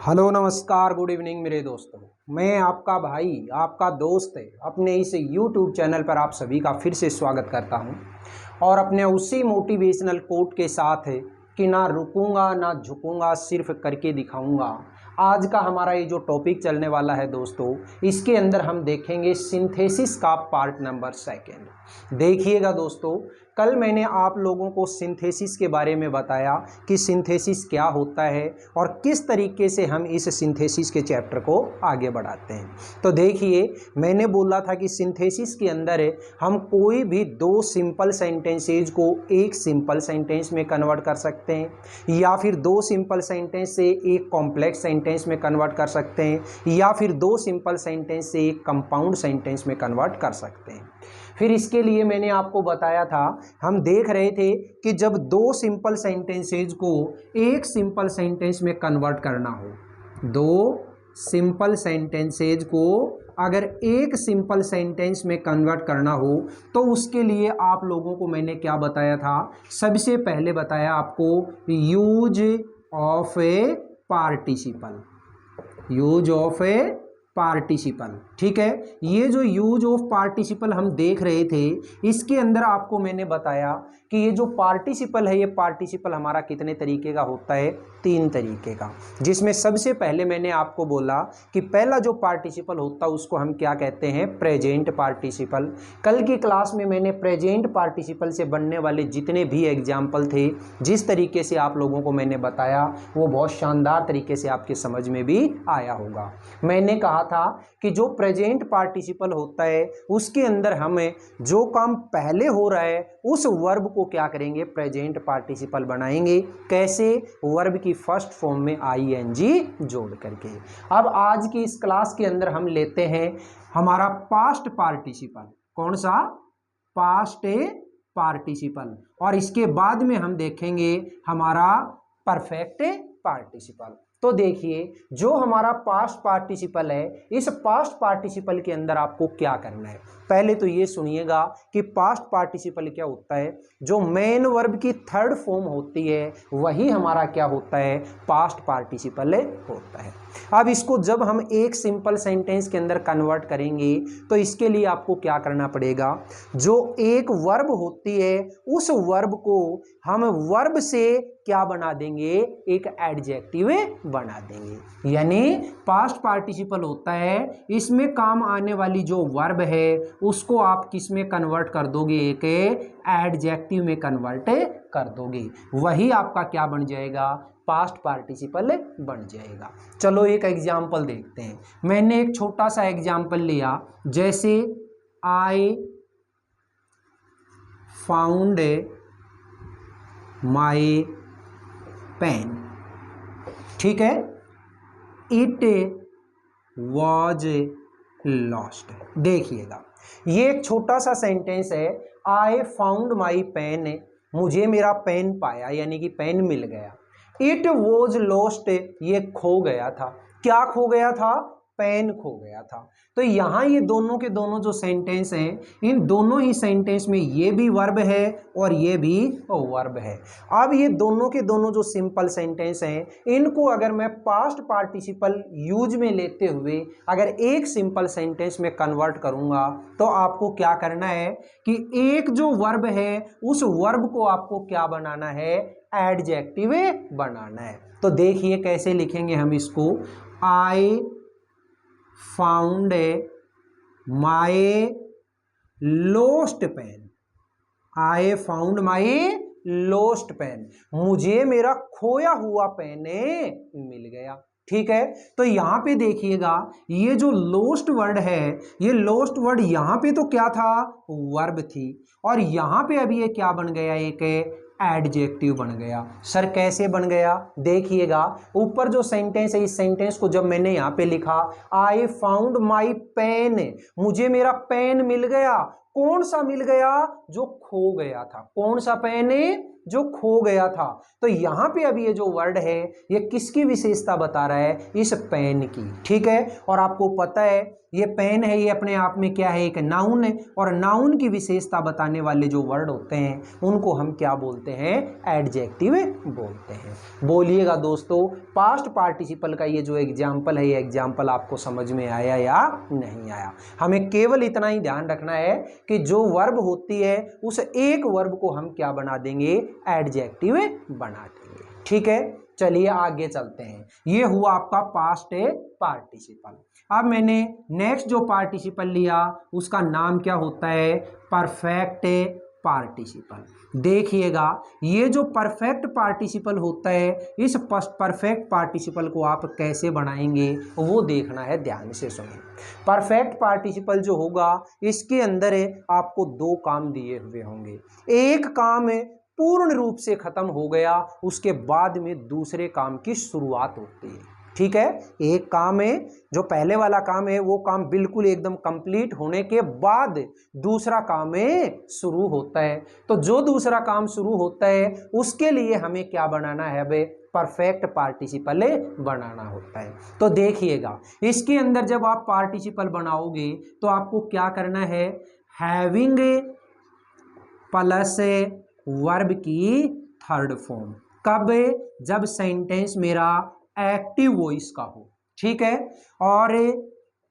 Hello नमस्कार good evening मेरे दोस्तों। मैं आपका भाई आपका दोस्त अपने इस YouTube चैनल पर आप सभी का फिर से स्वागत करता हूं और अपने उसी मोटिवेशनल कोट के साथ है कि ना रुकूंगा ना झुकूंगा, सिर्फ करके दिखाऊंगा। आज का हमारा ये जो टॉपिक चलने वाला है दोस्तों, इसके अंदर हम देखेंगे सिंथेसिस का पार्ट नंबर 2। देखिएगा दोस्तों, कल मैंने आप लोगों को सिंथेसिस के बारे में बताया कि सिंथेसिस क्या होता है और किस तरीके से हम इस सिंथेसिस के चैप्टर को आगे बढ़ाते हैं। तो देखिए, मैंने बोला था कि सिंथेसिस के अंदर हम कोई भी दो सिंपल सेंटेंसेज को एक सिंपल सेंटेंस में कन्वर्ट कर सकते हैं, या फिर दो सिंपल सेंटेंस से एक कॉम्प्लेक्स सेंटेंस में कन्वर्ट कर सकते हैं, या फिर दो सिंपल सेंटेंस से एक कंपाउंड सेंटेंस में कन्वर्ट कर सकते हैं। फिर इसके लिए मैंने आपको बताया था, हम देख रहे थे कि जब दो सिंपल सेंटेंसेज को एक सिंपल सेंटेंस में कन्वर्ट करना हो, दो सिंपल सेंटेंसेज को अगर एक सिंपल सेंटेंस में कन्वर्ट करना हो तो उसके लिए आप लोगों को मैंने क्या बताया था। सबसे पहले बताया आपको use of A participle, use of A participle. ठीक है, ये जो यूज ऑफ पार्टिसिपल हम देख रहे थे, इसके अंदर आपको मैंने बताया कि ये जो पार्टिसिपल है, ये पार्टिसिपल हमारा कितने तरीके का होता है, 3 तरीके का। जिसमें सबसे पहले मैंने आपको बोला कि पहला जो पार्टिसिपल होता है उसको हम क्या कहते हैं, प्रेजेंट पार्टिसिपल। कल की क्लास में मैंने प्रेजेंट पार्टिसिपल से बनने वाले जितने भी एग्जाम्पल थे, जिस तरीके से आप लोगों को मैंने बताया, वो बहुत शानदार तरीके से आपके समझ में भी आया होगा। मैंने कहा था कि जो प्रेजेंट पार्टिसिपल होता है उसके अंदर हमें जो काम पहले हो रहा है उस वर्ब को क्या करेंगे, प्रेजेंट पार्टिसिपल बनाएंगे। कैसे, वर्ब की फर्स्ट फॉर्म में ing जोड़ करके। अब आज की इस क्लास के अंदर हम लेते हैं हमारा पास्ट पार्टिसिपल। कौन सा, पास्ट पार्टिसिपल। और इसके बाद में हम देखेंगे हमारा परफेक्ट पार्टिसिपल। तो देखिए, जो हमारा पास्ट पार्टिसिपल है, इस पास्ट पार्टिसिपल के अंदर आपको क्या करना है। पहले तो ये सुनिएगा कि पास्ट पार्टिसिपल क्या होता है। जो मेन वर्ब की थर्ड फॉर्म होती है वही हमारा क्या होता है, पास्ट पार्टिसिपल होता है। अब इसको जब हम एक सिंपल सेंटेंस के अंदर कन्वर्ट करेंगे तो इसके लिए आपको क्या करना पड़ेगा, जो एक वर्ब होती है उस वर्ब को हम वर्ब से क्या बना देंगे, एक एडजेक्टिव बना देंगे। यानी पास्ट पार्टिसिपल होता है, इसमें काम आने वाली जो वर्ब है उसको आप किस में कन्वर्ट कर दोगे, एक एडजेक्टिव में कन्वर्ट कर दोगे। वही आपका क्या बन जाएगा, पास्ट पार्टिसिपल बन जाएगा। चलो एक एग्जाम्पल देखते हैं। मैंने एक छोटा सा एग्जाम्पल लिया, जैसे आई फाउंड माई पेन। ठीक है, इट वॉज लॉस्ट। देखिएगा, ये एक छोटा सा सेंटेंस है, आई फाउंड माई पेन, मुझे मेरा पेन पाया, यानी कि पेन मिल गया। इट वॉज लॉस्ट, ये खो गया था। क्या खो गया था, पेन खो गया था। तो यहां ये दोनों के दोनों जो सेंटेंस हैं, इन दोनों ही सेंटेंस में ये भी वर्ब है और ये भी वर्ब है। अब ये दोनों के दोनों जो सिंपल सेंटेंस हैं, इनको अगर मैं पास्ट पार्टिसिपल यूज में लेते हुए अगर एक सिंपल सेंटेंस में कन्वर्ट करूंगा तो आपको क्या करना है कि एक जो वर्ब है उस वर्ब को आपको क्या बनाना है, एडजेक्टिव बनाना है। तो देखिए कैसे लिखेंगे हम इसको, I found my lost pen, I found my lost pen, मुझे मेरा खोया हुआ पेन मिल गया। ठीक है, तो यहां पे देखिएगा, ये जो लोस्ट वर्ड है, ये लोस्ट वर्ड यहां पे तो क्या था, वर्ब थी, और यहां पे अभी ये क्या बन गया, एक एडजेक्टिव बन गया। सर कैसे बन गया, देखिएगा, ऊपर जो सेंटेंस है, इस सेंटेंस को जब मैंने यहां पे लिखा, आई फाउंड माई पेन, मुझे मेरा पेन मिल गया। कौन सा मिल गया, जो खो गया था। कौन सा पेन, जो खो गया था। तो यहाँ पे अब ये जो वर्ड है ये किसकी विशेषता बता रहा है, इस पेन की, ठीक है। और आपको पता है ये पेन है, ये अपने आप में क्या है, एक नाउन है, और नाउन की विशेषता बताने वाले जो वर्ड होते हैं उनको हम क्या बोलते हैं, एडजेक्टिव बोलते हैं। बोलिएगा दोस्तों, पास्ट पार्टिसिपल का ये जो एग्जाम्पल है, ये एग्जाम्पल आपको समझ में आया या नहीं आया। हमें केवल इतना ही ध्यान रखना है कि जो वर्ब होती है उस एक वर्ब को हम क्या बना देंगे, एडजेक्टिव बना देंगे, ठीक है। चलिए आगे चलते हैं। ये हुआ आपका पास्ट पार्टिसिपल। अब मैंने नेक्स्ट जो पार्टिसिपल लिया उसका नाम क्या होता है, परफेक्ट पार्टिसिपल। देखिएगा ये जो परफेक्ट पार्टिसिपल होता है, इस परफेक्ट पार्टिसिपल को आप कैसे बनाएंगे वो देखना है, ध्यान से सुनिए। परफेक्ट पार्टिसिपल जो होगा इसके अंदर आपको दो काम दिए हुए होंगे। एक काम पूर्ण रूप से खत्म हो गया, उसके बाद में दूसरे काम की शुरुआत होती है, ठीक है। एक काम है, जो पहले वाला काम है वो काम बिल्कुल एकदम कंप्लीट होने के बाद दूसरा काम शुरू होता है। तो जो दूसरा काम शुरू होता है उसके लिए हमें क्या बनाना है, बे परफेक्ट पार्टिसिपल बनाना होता है। तो देखिएगा इसके अंदर जब आप पार्टिसिपल बनाओगे तो आपको क्या करना है, हैविंग प्लस वर्ब की थर्ड फॉर्म। कब, जब सेंटेंस मेरा एक्टिव वॉइस का हो, ठीक है। और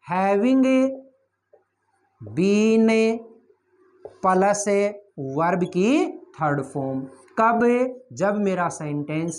हैविंग बीन प्लस वर्ब की थर्ड फॉर्म। कब, जब मेरा सेंटेंस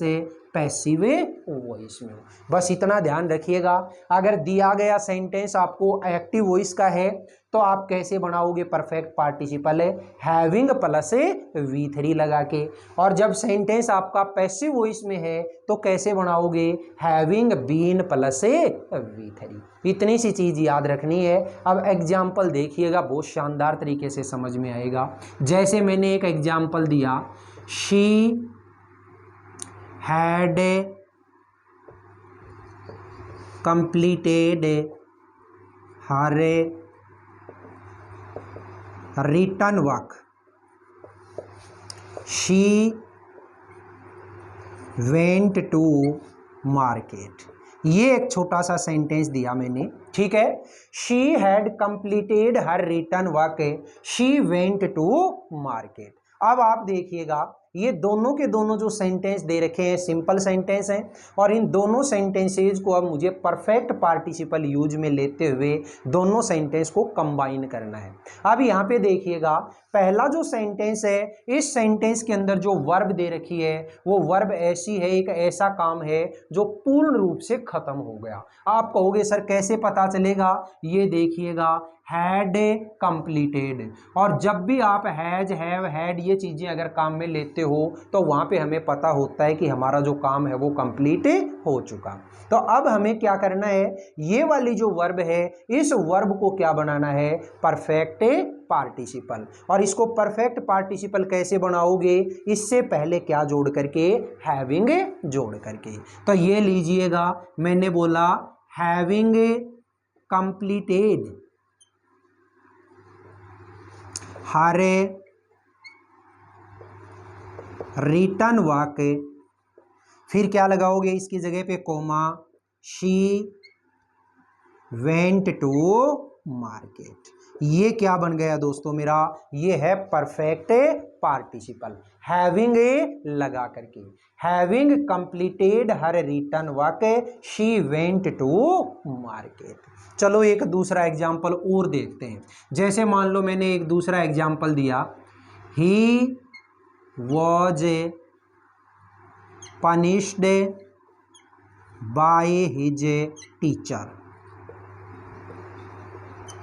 पैसिव वॉइस में हो। बस इतना ध्यान रखिएगा। अगर दिया गया सेंटेंस आपको एक्टिव वॉइस का है तो आप कैसे बनाओगे perfect participle, having plus V3 लगा के। और जब सेंटेंस आपका पैसिव वॉइस में है तो कैसे बनाओगे, हैविंग बीन प्लस V3। इतनी सी चीज़ याद रखनी है। अब एग्जाम्पल देखिएगा, बहुत शानदार तरीके से समझ में आएगा। जैसे मैंने एक एग्जाम्पल दिया, she had completed her return work, she went to market. ये एक छोटा सा सेंटेंस दिया मैंने, ठीक है। She had completed her return work, she went to market. अब आप देखिएगा ये दोनों के दोनों जो सेंटेंस दे रखे हैं सिंपल सेंटेंस हैं, और इन दोनों सेंटेंसेज को अब मुझे परफेक्ट पार्टिसिपल यूज में लेते हुए दोनों सेंटेंस को कंबाइन करना है। अब यहाँ पे देखिएगा पहला जो सेंटेंस है, इस सेंटेंस के अंदर जो वर्ब दे रखी है वो वर्ब ऐसी है, एक ऐसा काम है जो पूर्ण रूप से खत्म हो गया। आप कहोगे सर कैसे पता चलेगा, ये देखिएगा हैड कंप्लीटेड। और जब भी आप हैज, हैव, हैड ये चीज़ें अगर काम में लेते हो तो वहाँ पे हमें पता होता है कि हमारा जो काम है वो कंप्लीट हो चुका। तो अब हमें क्या करना है, ये वाली जो वर्ब है इस वर्ब को क्या बनाना है, परफेक्ट पार्टिसिपल। और इसको परफेक्ट पार्टिसिपल कैसे बनाओगे, इससे पहले क्या जोड़ करके, हैविंग जोड़ करके। तो ये लीजिएगा, मैंने बोला having completed her return work, फिर क्या लगाओगे इसकी जगह पे, comma, she went to market. ये क्या बन गया दोस्तों मेरा, ये है परफेक्ट पार्टिसिपल, हैविंग लगा करके। Having completed her return work, she went to market. चलो एक दूसरा एग्जाम्पल और देखते हैं। जैसे मान लो मैंने एक दूसरा एग्जाम्पल दिया, he was punished by his teacher,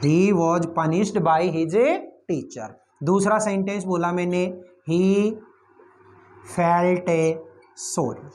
he was punished by his teacher. दूसरा सेंटेंस बोला मैंने, he felt sorry,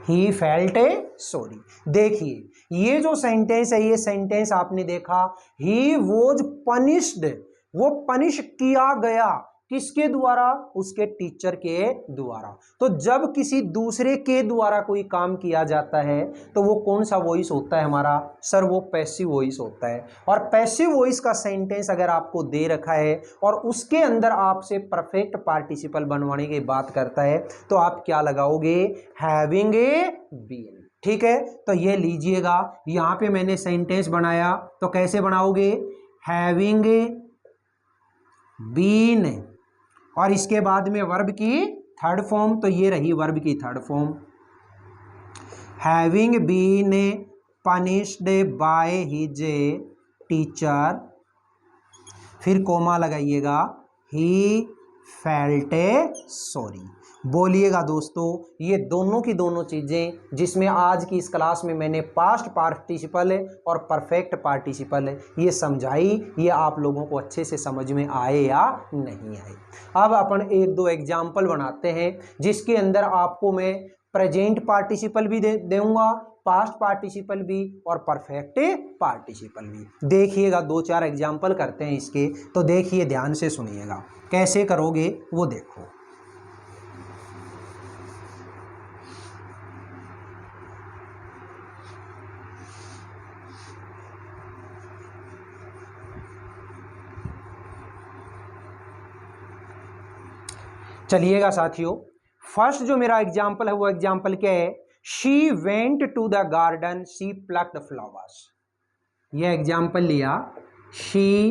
he felt sorry. देखिए ये जो सेंटेंस है, ये सेंटेंस आपने देखा ही वॉज पनिश्ड, वो पनिश किया गया, किसके द्वारा? उसके टीचर के द्वारा। तो जब किसी दूसरे के द्वारा कोई काम किया जाता है तो वो कौन सा वॉइस होता है हमारा? सर वो पैसिव वॉइस होता है। और पैसिव वॉइस का सेंटेंस अगर आपको दे रखा है और उसके अंदर आपसे परफेक्ट पार्टिसिपल बनवाने की बात करता है तो आप क्या लगाओगे? Having been. ठीक है, तो ये लीजिएगा, यहां पे मैंने सेंटेंस बनाया तो कैसे बनाओगे? हैविंग बीन और इसके बाद में वर्ब की थर्ड फॉर्म, तो ये रही वर्ब की third form, having been punished by his teacher, फिर कोमा लगाइएगा, ही फेल्ट सॉरी। बोलिएगा दोस्तों, ये दोनों की दोनों चीज़ें जिसमें आज की इस क्लास में मैंने पास्ट पार्टिसिपल और परफेक्ट पार्टिसिपल ये समझाई, ये आप लोगों को अच्छे से समझ में आए या नहीं आए। अब अपन एक दो एग्जाम्पल बनाते हैं जिसके अंदर आपको मैं प्रेजेंट पार्टिसिपल भी दूंगा, पास्ट पार्टिसिपल भी और परफेक्ट पार्टिसिपल भी। देखिएगा, दो चार एग्जाम्पल करते हैं इसके, तो देखिए ध्यान से सुनिएगा, कैसे करोगे वो देखो। चलिएगा साथियों, फर्स्ट जो मेरा एग्जाम्पल है वो एग्जाम्पल क्या है? She went to the garden, she plucked flowers. ये एग्जाम्पल लिया, she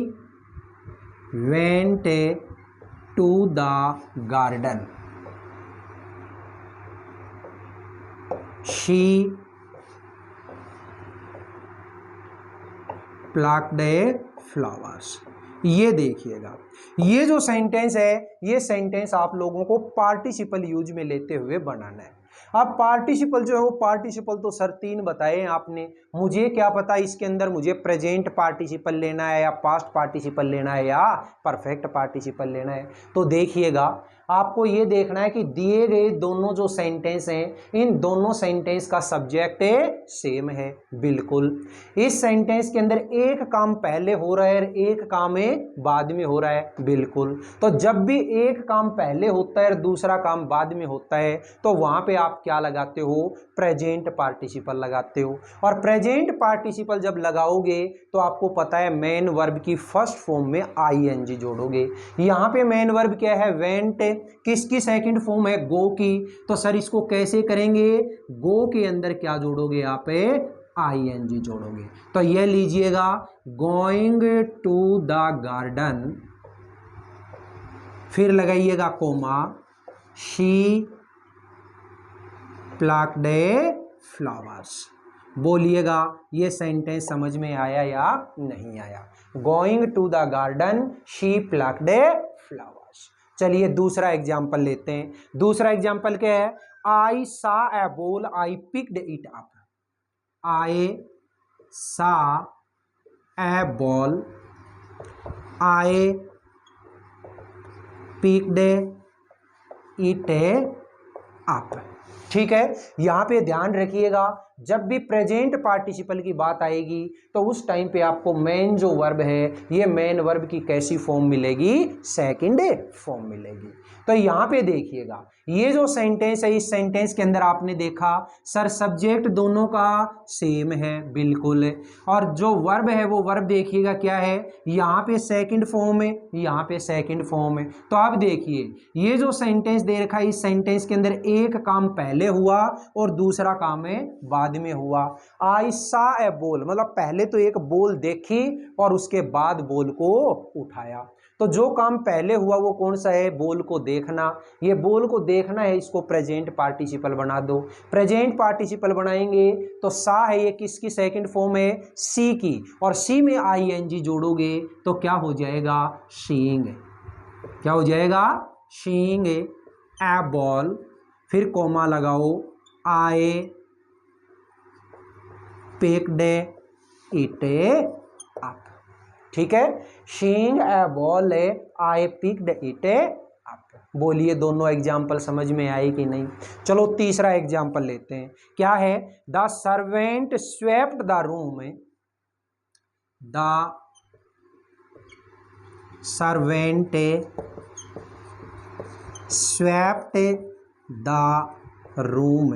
went to the garden, she plucked flowers. ये देखिएगा, ये जो सेंटेंस है ये सेंटेंस आप लोगों को पार्टिसिपल यूज में लेते हुए बनाना है। अब पार्टिसिपल जो है वो पार्टिसिपल तो सर 3 बताए आपने, मुझे क्या पता इसके अंदर मुझे प्रेजेंट पार्टिसिपल लेना है या पास्ट पार्टिसिपल लेना है या परफेक्ट पार्टिसिपल लेना है। तो देखिएगा, आपको ये देखना है कि दिए गए दोनों जो सेंटेंस हैं इन दोनों सेंटेंस का सब्जेक्ट सेम है बिल्कुल। इस सेंटेंस के अंदर एक काम पहले हो रहा है और एक काम बाद में हो रहा है बिल्कुल। तो जब भी एक काम पहले होता है और दूसरा काम बाद में होता है तो वहां पे आप क्या लगाते हो? प्रेजेंट पार्टिसिपल लगाते हो। और प्रेजेंट पार्टिसिपल जब लगाओगे तो आपको पता है मेन वर्ब की फर्स्ट फॉर्म में आईएनजी जोड़ोगे। यहां पे मेन वर्ब क्या है? वेंट। किसकी सेकंड फॉर्म है? गो की। तो सर इसको कैसे करेंगे? गो के अंदर क्या जोड़ोगे आप? आईएनजी जोड़ोगे। तो ये लीजिएगा, गोइंग टू द गार्डन, फिर लगाइएगा कोमा, शी प्लक्ड फ्लावर्स। बोलिएगा ये सेंटेंस समझ में आया या नहीं आया? Going to the garden, she plucked flowers. चलिए दूसरा एग्जाम्पल लेते हैं। दूसरा एग्जाम्पल क्या है? I saw a ball, I picked it up. I saw a ball, I picked it up. ठीक है, यहां पे ध्यान रखिएगा, जब भी प्रेजेंट पार्टिसिपल की बात आएगी तो उस टाइम पे आपको मेन जो वर्ब है ये मेन वर्ब की कैसी फॉर्म मिलेगी? सेकंड फॉर्म मिलेगी। तो यहां पे देखिएगा, ये जो सेंटेंस है इस सेंटेंस के अंदर आपने देखा सर सब्जेक्ट दोनों का सेम है बिल्कुल, और जो वर्ब है वो वर्ब देखिएगा क्या है? यहाँ पे सेकंड फॉर्म है, यहाँ पे सेकंड फॉर्म है। तो आप देखिए ये जो सेंटेंस दे रखा है इस सेंटेंस के अंदर एक काम पहले हुआ और दूसरा काम है बाद में हुआ। आई सा ए बॉल, मतलब पहले तो एक बॉल देखी और उसके बाद बॉल को उठाया। तो जो काम पहले हुआ वो कौन सा है? बॉल को देखना। ये बॉल को देखना है, इसको प्रेजेंट पार्टिसिपल बना दो। प्रेजेंट पार्टिसिपल बनाएंगे तो सा है, ये किसकी सेकंड फॉर्म है? सी की, और सी में आईएनजी जोड़ोगे तो क्या हो जाएगा? सीइंग। क्या हो जाएगा? सीइंग ए बॉल, फिर कोमा लगाओ, आई पिक्ड इट अप। ठीक है, seeing a ball, I picked it up. बोलिए दोनों एग्जाम्पल समझ में आए कि नहीं? चलो तीसरा एग्जाम्पल लेते हैं। क्या है? The servant swept the room, the servant swept the room.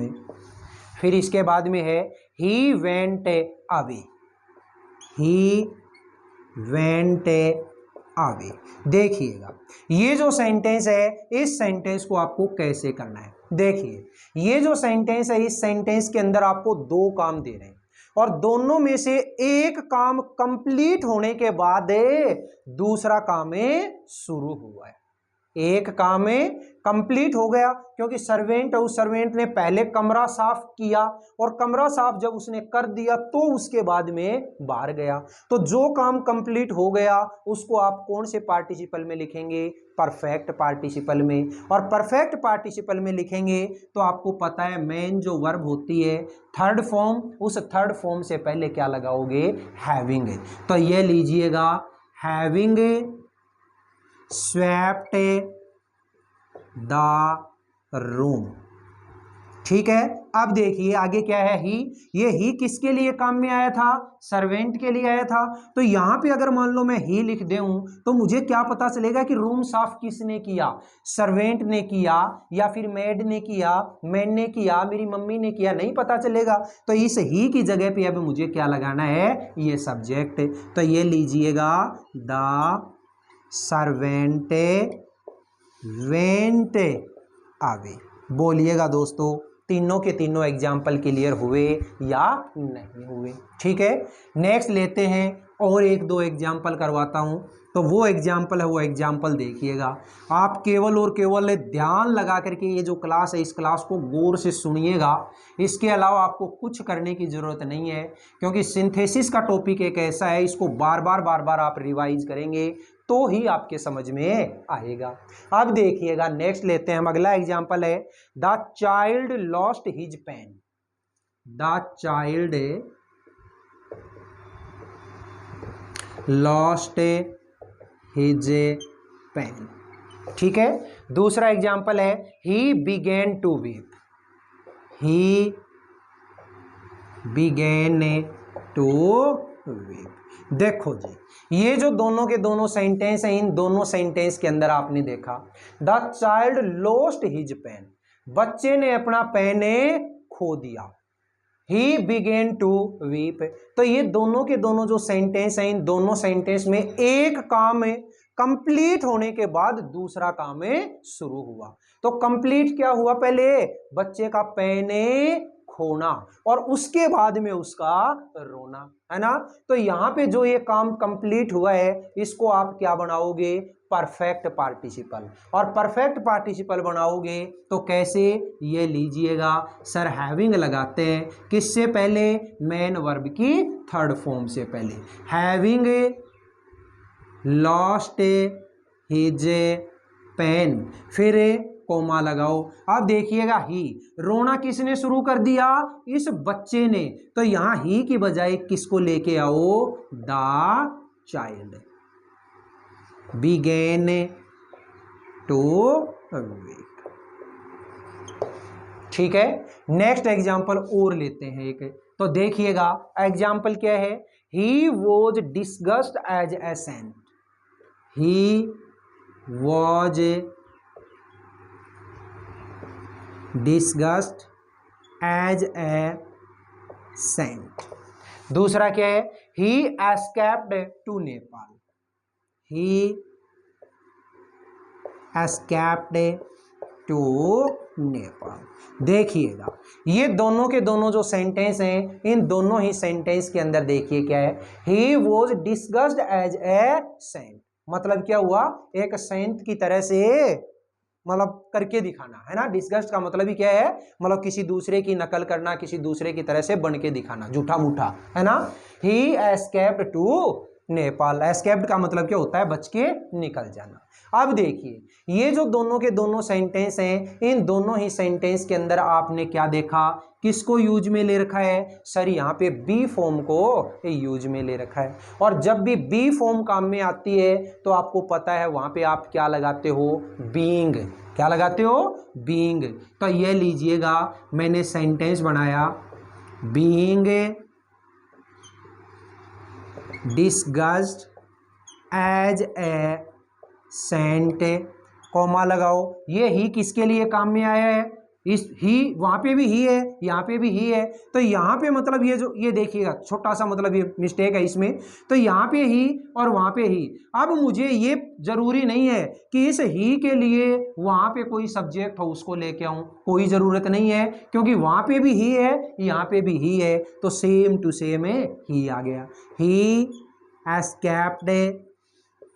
फिर इसके बाद में है he went away, he went away. देखिएगा ये जो सेंटेंस है, इस सेंटेंस को आपको कैसे करना है। देखिए ये जो सेंटेंस है, इस सेंटेंस के अंदर आपको दो काम दे रहे हैं और दोनों में से एक काम कंप्लीट होने के बाद दूसरा काम शुरू हुआ है। एक काम कंप्लीट हो गया क्योंकि सर्वेंट है, उस सर्वेंट ने पहले कमरा साफ किया और कमरा साफ जब उसने कर दिया तो उसके बाद में बाहर गया। तो जो काम कंप्लीट हो गया उसको आप कौन से पार्टिसिपल में लिखेंगे? परफेक्ट पार्टिसिपल में। और परफेक्ट पार्टिसिपल में लिखेंगे तो आपको पता है मेन जो वर्ब होती है थर्ड फॉर्म, उस थर्ड फॉर्म से पहले क्या लगाओगे? हैविंग। तो ये लीजिएगा हैविंग स्वेप्ट द रूम। ठीक है, अब देखिए आगे क्या है ही। ये ही किसके लिए काम में आया था? सर्वेंट के लिए आया था। तो यहां पे अगर मान लो मैं ही लिख दूं तो मुझे क्या पता चलेगा कि रूम साफ किसने किया? सर्वेंट ने किया या फिर मेड ने किया, मैन ने किया, मेरी मम्मी ने किया? नहीं पता चलेगा। तो इस ही की जगह पे अब मुझे क्या लगाना है? ये सब्जेक्ट। तो ये लीजिएगा द सर्वेंट वेंट अवे। बोलिएगा दोस्तों तीनों के तीनों एग्जाम्पल क्लियर हुए या नहीं हुए? ठीक है, नेक्स्ट लेते हैं और एक दो एग्जाम्पल करवाता हूं। तो वो एग्जाम्पल है, वो एग्जाम्पल देखिएगा। आप केवल और केवल ध्यान लगा करके ये जो क्लास है इस क्लास को गौर से सुनिएगा। इसके अलावा आपको कुछ करने की ज़रूरत नहीं है क्योंकि सिंथेसिस का टॉपिक एक ऐसा है, इसको बार बार आप रिवाइज करेंगे तो ही आपके समझ में आएगा। अब देखिएगा नेक्स्ट लेते हैं हम। अगला एग्जाम्पल है the child lost his pen. The child lost his pen. ठीक है, दूसरा एग्जाम्पल है he began to weep. He began to weep. देखो जी ये जो दोनों के दोनों सेंटेंस हैं, इन दोनों सेंटेंस के अंदर आपने देखा the child lost his pen, बच्चे ने अपना पेन खो दिया। He began to weep. तो ये दोनों के दोनों जो सेंटेंस हैं, इन दोनों सेंटेंस में एक काम कंप्लीट होने के बाद दूसरा काम शुरू हुआ। तो कंप्लीट क्या हुआ? पहले बच्चे का पेन खोना और उसके बाद में उसका रोना, है ना। तो यहां पे जो ये काम कंप्लीट हुआ है इसको आप क्या बनाओगे? Perfect participle. और परफेक्ट पार्टिसिपल बनाओगे तो कैसे? ये लीजिएगा सर हैविंग लगाते हैं किससे पहले? मेन वर्ब की थर्ड फॉर्म से पहले। हैविंग लॉस्ट हिज पेन, फिर कोमा लगाओ। अब देखिएगा ही, रोना किसने शुरू कर दिया? इस बच्चे ने। तो यहां ही की बजाय किसको लेके आओ? The child began to weep. ठीक है, नेक्स्ट एग्जाम्पल और लेते हैं एक। तो देखिएगा एग्जाम्पल क्या है? He was disguised as a saint. He was disguised as a saint. दूसरा क्या है? He escaped to Nepal. He escaped to Nepal. देखिएगा ये दोनों के दोनों जो सेंटेंस हैं, इन दोनों ही सेंटेंस के अंदर देखिए क्या है? He was disguised as a saint. मतलब क्या हुआ? एक सेंट की तरह से मतलब करके दिखाना, है ना। डिस्गस्ट का मतलब ही क्या है? मतलब किसी दूसरे की नकल करना, किसी दूसरे की तरह से बन के दिखाना, झूठा मूठा, है ना। ही एस्केप्ड टू नेपाल। एस्केप्ड का मतलब क्या होता है? बच के निकल जाना। अब देखिए ये जो दोनों के दोनों सेंटेंस हैं, इन दोनों ही सेंटेंस के अंदर आपने क्या देखा? किसको यूज में ले रखा है? सर यहाँ पे बी फॉर्म को यूज में ले रखा है। और जब भी बी फॉर्म काम में आती है तो आपको पता है वहां पे आप क्या लगाते हो? बीइंग। क्या लगाते हो? बीइंग। तो ये लीजिएगा मैंने सेंटेंस बनाया being disguised as a saint, comma लगाओ। ये ही किसके लिए काम में आया है, इस ही, वहाँ पे भी ही है, यहाँ पे भी ही है, तो यहाँ पे मतलब ये जो, ये देखिएगा छोटा सा मतलब ये मिस्टेक है इसमें, तो यहाँ पे ही और वहाँ पे ही। अब मुझे ये जरूरी नहीं है कि इस ही के लिए वहाँ पे कोई सब्जेक्ट हो उसको लेके आऊँ, कोई ज़रूरत नहीं है, क्योंकि वहाँ पे भी ही है, यहाँ पे भी ही है, तो सेम टू सेम है, ही आ गया। ही एस्केप्ड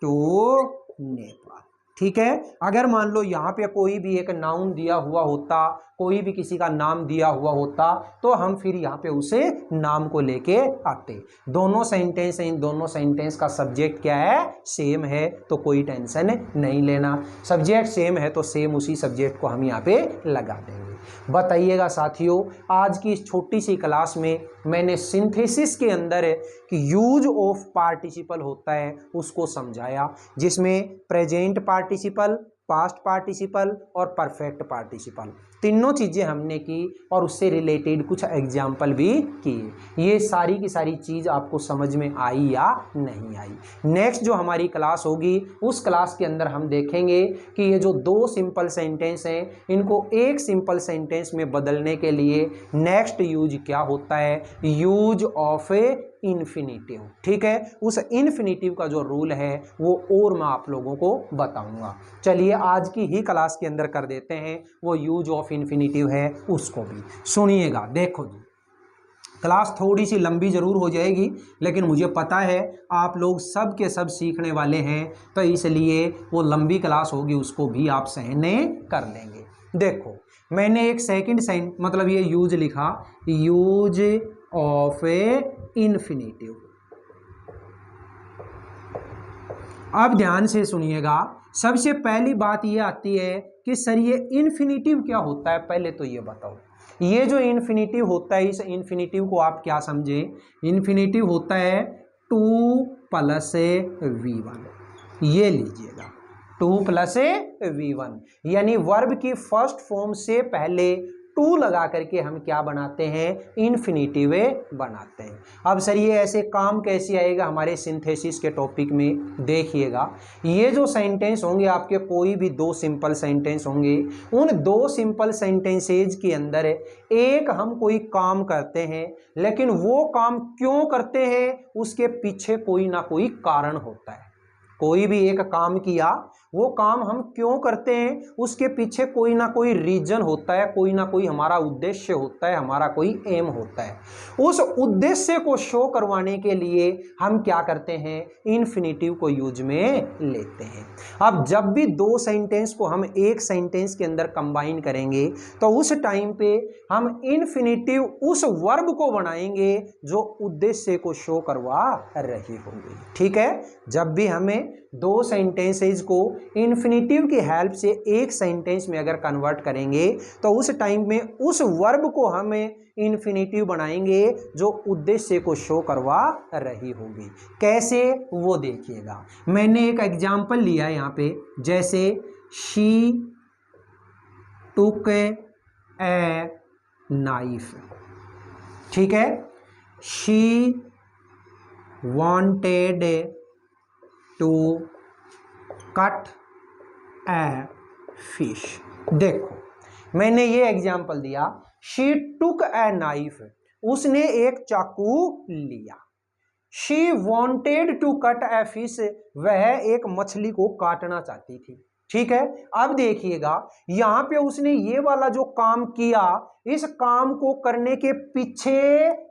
टू नेपाल। ठीक है, अगर मान लो यहाँ पे कोई भी एक नाउन दिया हुआ होता, कोई भी किसी का नाम दिया हुआ होता, तो हम फिर यहाँ पे उसे नाम को लेके आते। दोनों सेंटेंस हैं, इन दोनों सेंटेंस का सब्जेक्ट क्या है, सेम है, तो कोई टेंशन नहीं लेना। सब्जेक्ट सेम है तो सेम उसी सब्जेक्ट को हम यहाँ पे लगा देंगे। बताइएगा साथियों, आज की इस छोटी सी क्लास में मैंने सिंथेसिस के अंदर कि यूज ऑफ पार्टिसिपल होता है उसको समझाया, जिसमें प्रेजेंट पार्टिसिपल, पास्ट पार्टिसिपल और परफेक्ट पार्टिसिपल तीनों चीज़ें हमने की और उससे रिलेटेड कुछ एग्जाम्पल भी किए। ये सारी की सारी चीज़ आपको समझ में आई या नहीं आई। नेक्स्ट जो हमारी क्लास होगी उस क्लास के अंदर हम देखेंगे कि ये जो दो सिंपल सेंटेंस हैं इनको एक सिंपल सेंटेंस में बदलने के लिए नेक्स्ट यूज क्या होता है, यूज ऑफ ए इन्फिनिटिव। ठीक है, उस इन्फिनिटिव का जो रूल है वो और मैं आप लोगों को बताऊंगा। चलिए आज की ही क्लास के अंदर कर देते हैं, वो यूज ऑफ इन्फिनिटिव है उसको भी सुनिएगा। देखो जी, क्लास थोड़ी सी लंबी ज़रूर हो जाएगी, लेकिन मुझे पता है आप लोग सब के सब सीखने वाले हैं, तो इसलिए वो लंबी क्लास होगी उसको भी आप सहने कर लेंगे। देखो मैंने एक सेकंड मतलब ये यूज लिखा, यूज ऑफ ए इन्फिनिटिव। अब ध्यान से सुनिएगा, सबसे पहली बात ये आती है कि सर ये इन्फिनिटिव क्या होता है, पहले तो ये बताओ। ये जो इन्फिनिटिव होता है, इस इन्फिनिटिव को आप क्या समझे, इन्फिनिटिव होता है 2 + v1। ये लीजिएगा 2 + v1, यानी वर्ब की फर्स्ट फॉर्म से पहले 2 लगा करके हम क्या बनाते हैं, इन्फिनिटिव बनाते हैं। अब सर ये ऐसे काम कैसे आएगा हमारे सिंथेसिस के टॉपिक में, देखिएगा ये जो सेंटेंस होंगे आपके, कोई भी दो सिंपल सेंटेंस होंगे, उन दो सिंपल सेंटेंसेज के अंदर एक हम कोई काम करते हैं, लेकिन वो काम क्यों करते हैं उसके पीछे कोई ना कोई कारण होता है। कोई भी एक काम किया, वो काम हम क्यों करते हैं उसके पीछे कोई ना कोई रीजन होता है, कोई ना कोई हमारा उद्देश्य होता है, हमारा कोई एम होता है। उस उद्देश्य को शो करवाने के लिए हम क्या करते हैं, इन्फिनिटिव को यूज में लेते हैं। अब जब भी दो सेंटेंस को हम एक सेंटेंस के अंदर कंबाइन करेंगे तो उस टाइम पे हम इन्फिनिटिव उस वर्ब को बनाएंगे जो उद्देश्य को शो करवा रही होगी। ठीक है, जब भी हमें दो सेंटेंसेज को इन्फिनिटिव की हेल्प से एक सेंटेंस में अगर कन्वर्ट करेंगे तो उस टाइम में उस वर्ब को हमें इन्फिनिटिव बनाएंगे जो उद्देश्य को शो करवा रही होगी। कैसे, वो देखिएगा। मैंने एक एग्जाम्पल लिया यहाँ पे, जैसे शी टुक ए नाइफ। ठीक है, she wanted to cut a fish. देखो मैंने ये एग्जाम्पल दिया, शी टुक ए नाइफ, उसने एक चाकू लिया। She wanted to cut a fish, वह एक मछली को काटना चाहती थी। ठीक है, अब देखिएगा यहां पे उसने ये वाला जो काम किया, इस काम को करने के पीछे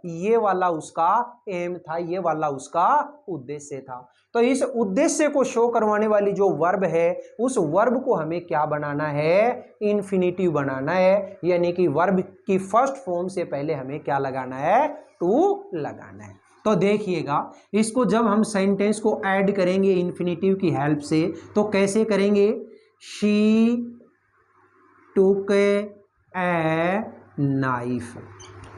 ये वाला उसका एम था, ये वाला उसका उद्देश्य था। तो इस उद्देश्य को शो करवाने वाली जो वर्ब है, उस वर्ब को हमें क्या बनाना है, इन्फिनिटिव बनाना है, यानी कि वर्ब की फर्स्ट फॉर्म से पहले हमें क्या लगाना है, टू लगाना है। तो देखिएगा इसको जब हम सेंटेंस को ऐड करेंगे इन्फिनिटिव की हेल्प से तो कैसे करेंगे, शी टुक ए नाइफ,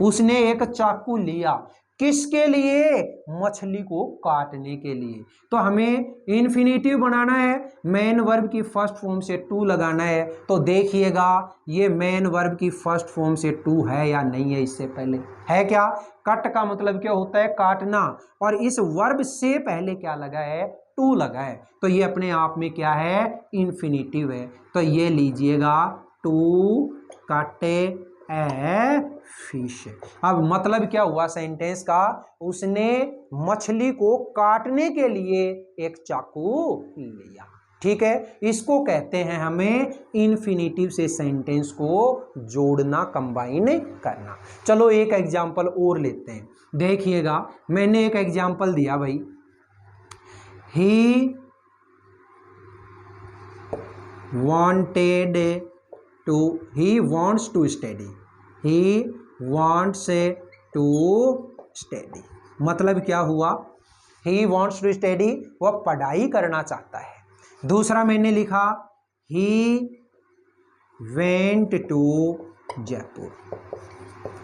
उसने एक चाकू लिया, किसके लिए, मछली को काटने के लिए। तो हमें इन्फिनिटिव बनाना है, मेन वर्ब की फर्स्ट फॉर्म से टू लगाना है। तो देखिएगा ये मेन वर्ब की फर्स्ट फॉर्म से टू है या नहीं है, इससे पहले है क्या, कट का मतलब क्या होता है, काटना, और इस वर्ब से पहले क्या लगा है, टू लगा है तो ये अपने आप में क्या है, इन्फिनेटिव है। तो ये लीजिएगा टू काटे ए फिश। अब मतलब क्या हुआ सेंटेंस का, उसने मछली को काटने के लिए एक चाकू लिया। ठीक है, इसको कहते हैं हमें इन्फिनेटिव से सेंटेंस को जोड़ना, कंबाइन करना। चलो एक एग्जांपल और लेते हैं, देखिएगा मैंने एक एग्जांपल दिया भाई, ही wants to study, he wants to study। मतलब क्या हुआ, he wants to study, वह पढ़ाई करना चाहता है। दूसरा मैंने लिखा he went to जयपुर,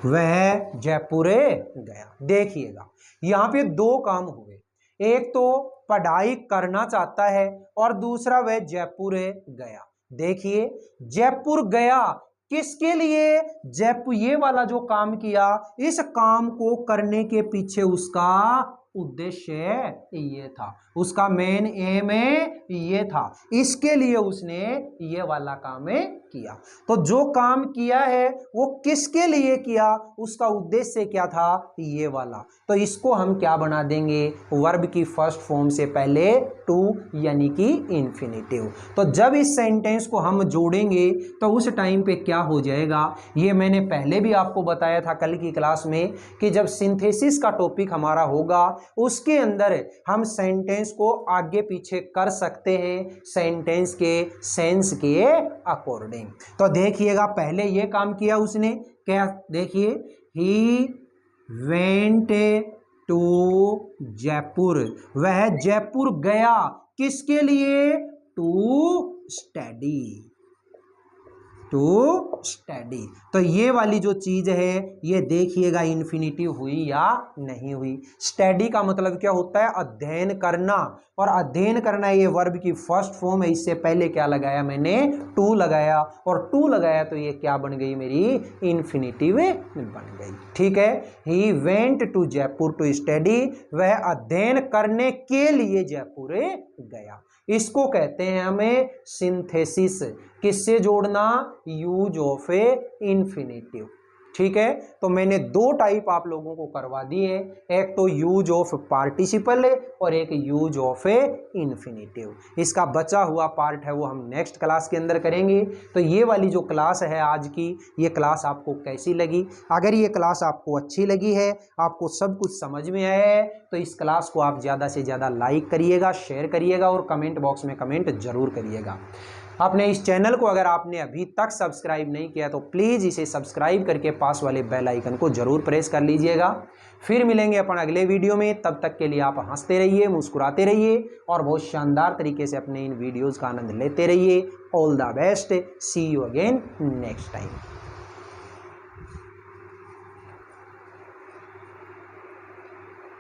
वह जयपुर गया। देखिएगा यहाँ पे दो काम हुए, एक तो पढ़ाई करना चाहता है और दूसरा वह जयपुर गया। देखिए जयपुर गया किसके लिए, जयपुर ये वाला जो काम किया, इस काम को करने के पीछे उसका उद्देश्य ये था, उसका मेन एम ये था, इसके लिए उसने ये वाला काम किया। तो जो काम किया है वो किसके लिए किया, उसका उद्देश्य क्या था, ये वाला। तो इसको हम क्या बना देंगे, वर्ब की फर्स्ट फॉर्म से पहले टू यानी कि इन्फिनेटिव। तो जब इस सेंटेंस को हम जोड़ेंगे तो उस टाइम पे क्या हो जाएगा, ये मैंने पहले भी आपको बताया था कल की क्लास में कि जब सिंथेसिस का टॉपिक हमारा होगा उसके अंदर हम सेंटेंस को आगे पीछे कर सकते हैं सेंटेंस के सेंस के अकॉर्डिंग। तो देखिएगा पहले ये काम किया उसने, क्या देखिए, ही वेंट टू जयपुर, वह जयपुर गया किसके लिए, टू स्टडी, टू स्टडी। तो ये वाली जो चीज है ये देखिएगा इन्फिनेटिव हुई या नहीं हुई। स्टडी का मतलब क्या होता है, अध्ययन करना, और अध्ययन करना ये वर्ब की फर्स्ट फॉर्म है। इससे पहले क्या लगाया मैंने, टू लगाया, और टू लगाया तो ये क्या बन गई मेरी, इन्फिनेटिव बन गई। ठीक है, he went to Jaipur to study, वह अध्ययन करने के लिए जयपुर गया। इसको कहते हैं हमें सिंथेसिस, किससे जोड़ना, यूज ऑफ ए इन्फिनेटिव। ठीक है, तो मैंने दो टाइप आप लोगों को करवा दिए, एक तो यूज ऑफ पार्टिसिपल और एक यूज ऑफ ए इन्फिनेटिव। इसका बचा हुआ पार्ट है वो हम नेक्स्ट क्लास के अंदर करेंगे। तो ये वाली जो क्लास है आज की, ये क्लास आपको कैसी लगी, अगर ये क्लास आपको अच्छी लगी है, आपको सब कुछ समझ में आया है, तो इस क्लास को आप ज़्यादा से ज़्यादा लाइक करिएगा, शेयर करिएगा और कमेंट बॉक्स में कमेंट जरूर करिएगा। आपने इस चैनल को अगर आपने अभी तक सब्सक्राइब नहीं किया तो प्लीज़ इसे सब्सक्राइब करके पास वाले बेल आइकन को जरूर प्रेस कर लीजिएगा। फिर मिलेंगे अपन अगले वीडियो में, तब तक के लिए आप हंसते रहिए, मुस्कुराते रहिए और बहुत शानदार तरीके से अपने इन वीडियोज़ का आनंद लेते रहिए। All the best, see you again next time.